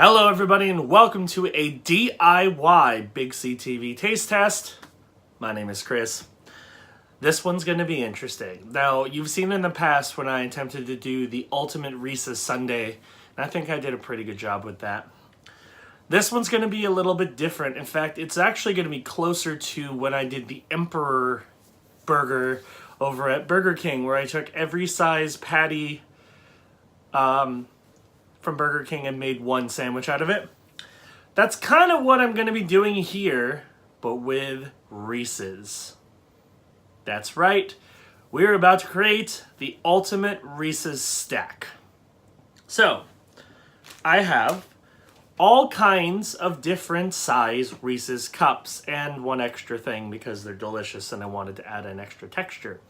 Hello everybody and welcome to a DIY BigCTV taste test. My name is Chris. This one's going to be interesting. Now, you've seen in the past when I attempted to do the ultimate Reese's sundae, and I think I did a pretty good job with that. This one's going to be a little bit different. In fact, it's actually going to be closer to when I did the Emperor burger over at Burger King, where I took every size patty from Burger King and made one sandwich out of it. That's kind of what I'm going to be doing here, but with Reese's. That's right. We're about to create the ultimate Reese's stack. So, I have all kinds of different size Reese's cups and one extra thing because they're delicious and I wanted to add an extra texture.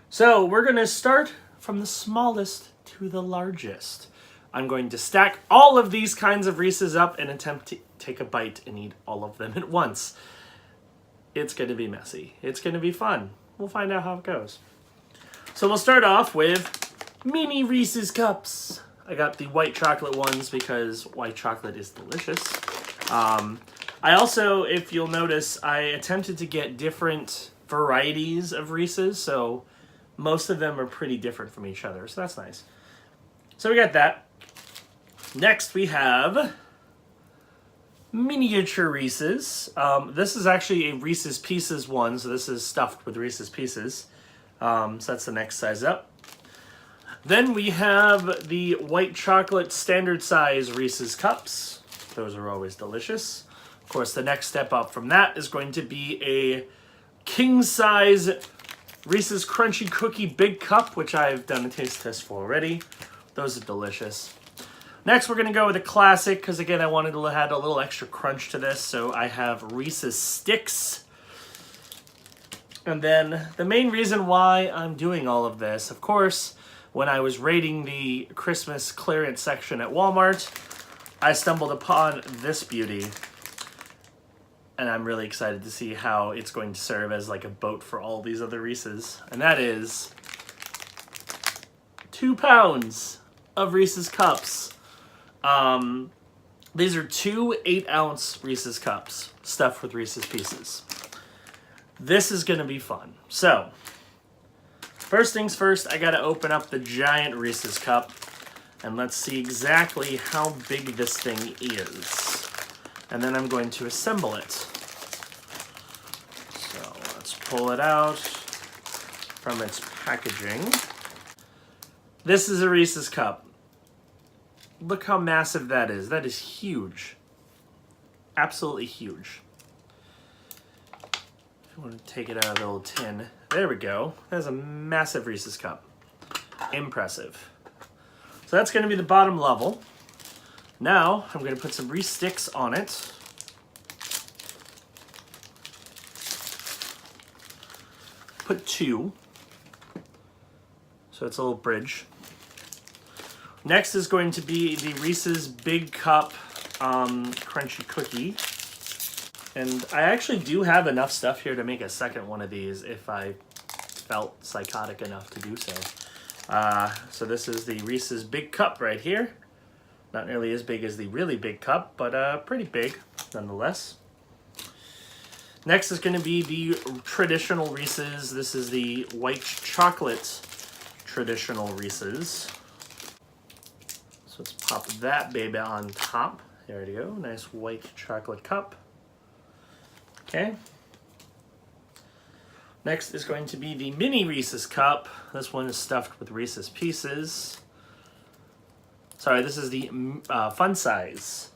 So, we're going to start from the smallest to the largest. I'm going to stack all of these kinds of Reese's up and attempt to take a bite and eat all of them at once. It's going to be messy. It's going to be fun. We'll find out how it goes. So we'll start off with mini Reese's cups. I got the white chocolate ones because white chocolate is delicious. I also, if you'll notice, I attempted to get different varieties of Reese's, so most of them are pretty different from each other, so that's nice. So we got that. Next we have miniature Reese's. This is actually a Reese's Pieces one, so this is stuffed with Reese's Pieces. So that's the next size up. Then we have the white chocolate standard size Reese's cups. Those are always delicious. Of course, the next step up from that is going to be a king size Reese's Crunchy Cookie Big Cup, which I've done a taste test for already. Those are delicious. Next, we're going to go with a classic, because again, I wanted to add a little extra crunch to this, so I have Reese's Sticks. And then, the main reason why I'm doing all of this, of course, when I was raiding the Christmas clearance section at Walmart, I stumbled upon this beauty. And I'm really excited to see how it's going to serve as like a boat for all these other Reese's. And that is 2 pounds of Reese's Cups. These are 2 8-ounce Reese's Cups stuffed with Reese's Pieces. This is going to be fun. So, first things first, I got to open up the giant Reese's Cup. And let's see exactly how big this thing is. And then I'm going to assemble it. So, let's pull it out from its packaging. This is a Reese's Cup. Look how massive that is. That is huge. Absolutely huge. If you want to take it out of the little tin. There we go. That's a massive Reese's Cup. Impressive. So that's going to be the bottom level. Now, I'm going to put some Reese sticks on it. Put 2. So it's a little bridge. Next is going to be the Reese's Big Cup Crunchy Cookie. And I actually do have enough stuff here to make a second one of these if I felt psychotic enough to do so. So this is the Reese's Big Cup right here. Not nearly as big as the really big cup, but pretty big nonetheless. Next is going to be the traditional Reese's. This is the white chocolate traditional Reese's. So let's pop that baby on top. There we go. Nice white chocolate cup. Okay. Next is going to be the mini Reese's cup. This one is stuffed with Reese's Pieces. Sorry, this is the fun size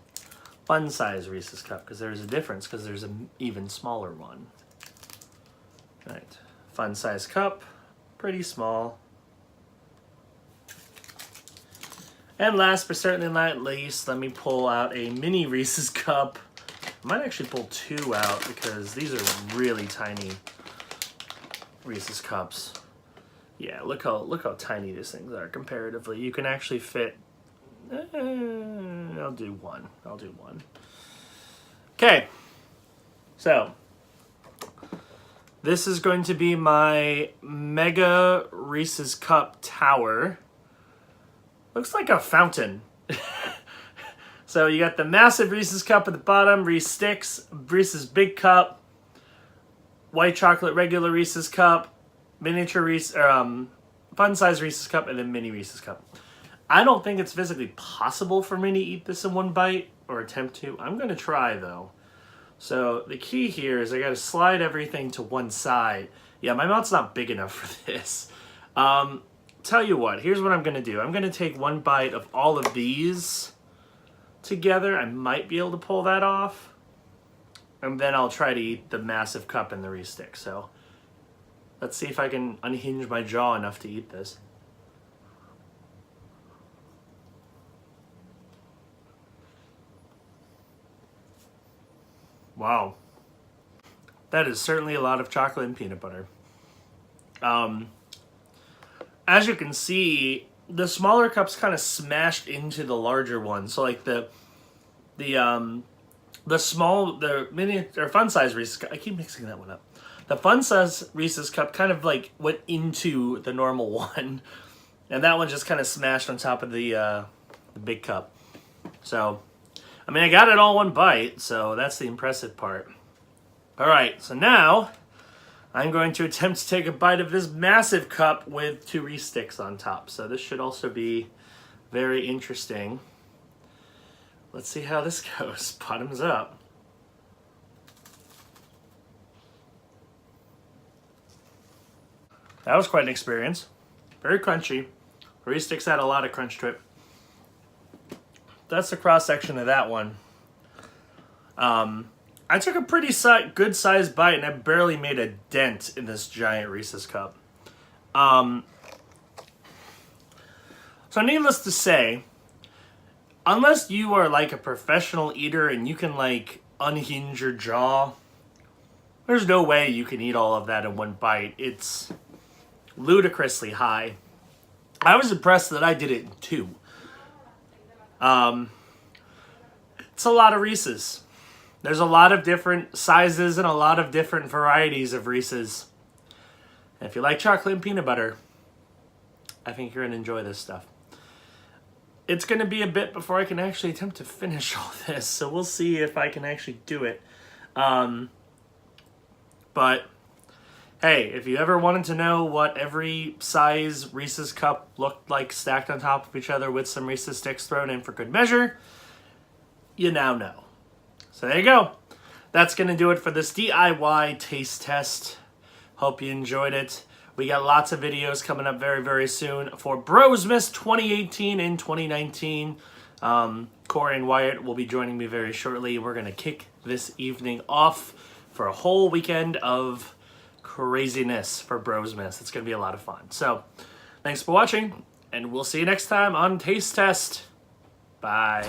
Reese's cup, because there's a difference, because there's an even smaller one. All right, fun size cup, pretty small. And last but certainly not least, let me pull out a mini Reese's cup. I might actually pull 2 out because these are really tiny Reese's cups. Yeah, look how tiny these things are comparatively. You can actually fit. I'll do one. Okay, so this is going to be my Mega Reese's Cup Tower. Looks like a fountain. So you got the massive Reese's cup at the bottom, Reese sticks, Reese's big cup, white chocolate regular Reese's cup, miniature Reese, fun size Reese's cup, and then mini Reese's cup. I don't think it's physically possible for me to eat this in one bite, or attempt to. I'm going to try, though. So the key here is I got to slide everything to one side. Yeah, my mouth's not big enough for this. Tell you what, here's what I'm going to do. I'm going to take one bite of all of these together. I might be able to pull that off. And then I'll try to eat the massive cup and the Reese stick. So let's see if I can unhinge my jaw enough to eat this. Wow. That is certainly a lot of chocolate and peanut butter. As you can see, the smaller cup's kind of smashed into the larger one. So like the mini or fun size Reese's cup, I keep mixing that one up. The fun size Reese's cup kind of like went into the normal one, and that one just kind of smashed on top of the big cup. So, I mean, I got it all one bite, so that's the impressive part. All right, so now I'm going to attempt to take a bite of this massive cup with 2 Reese sticks on top. So this should also be very interesting. Let's see how this goes. Bottoms up. That was quite an experience. Very crunchy. Reese sticks had a lot of crunch to it. That's the cross section of that one. I took a pretty good sized bite and I barely made a dent in this giant Reese's cup. So needless to say, unless you are like a professional eater and you can like unhinge your jaw, there's no way you can eat all of that in one bite. It's ludicrously high. I was impressed that I did it in 2. It's a lot of Reese's. There's a lot of different sizes and a lot of different varieties of Reese's. And if you like chocolate and peanut butter, I think you're going to enjoy this stuff. It's going to be a bit before I can actually attempt to finish all this, so we'll see if I can actually do it. But, hey, if you ever wanted to know what every size Reese's cup looked like stacked on top of each other with some Reese's sticks thrown in for good measure, you now know. So there you go. That's going to do it for this DIY taste test. Hope you enjoyed it. We got lots of videos coming up very, very soon for Brosmas 2018 and 2019. Corey and Wyatt will be joining me very shortly. We're going to kick this evening off for a whole weekend of craziness for Brosmas. It's going to be a lot of fun. So thanks for watching, and we'll see you next time on Taste Test. Bye.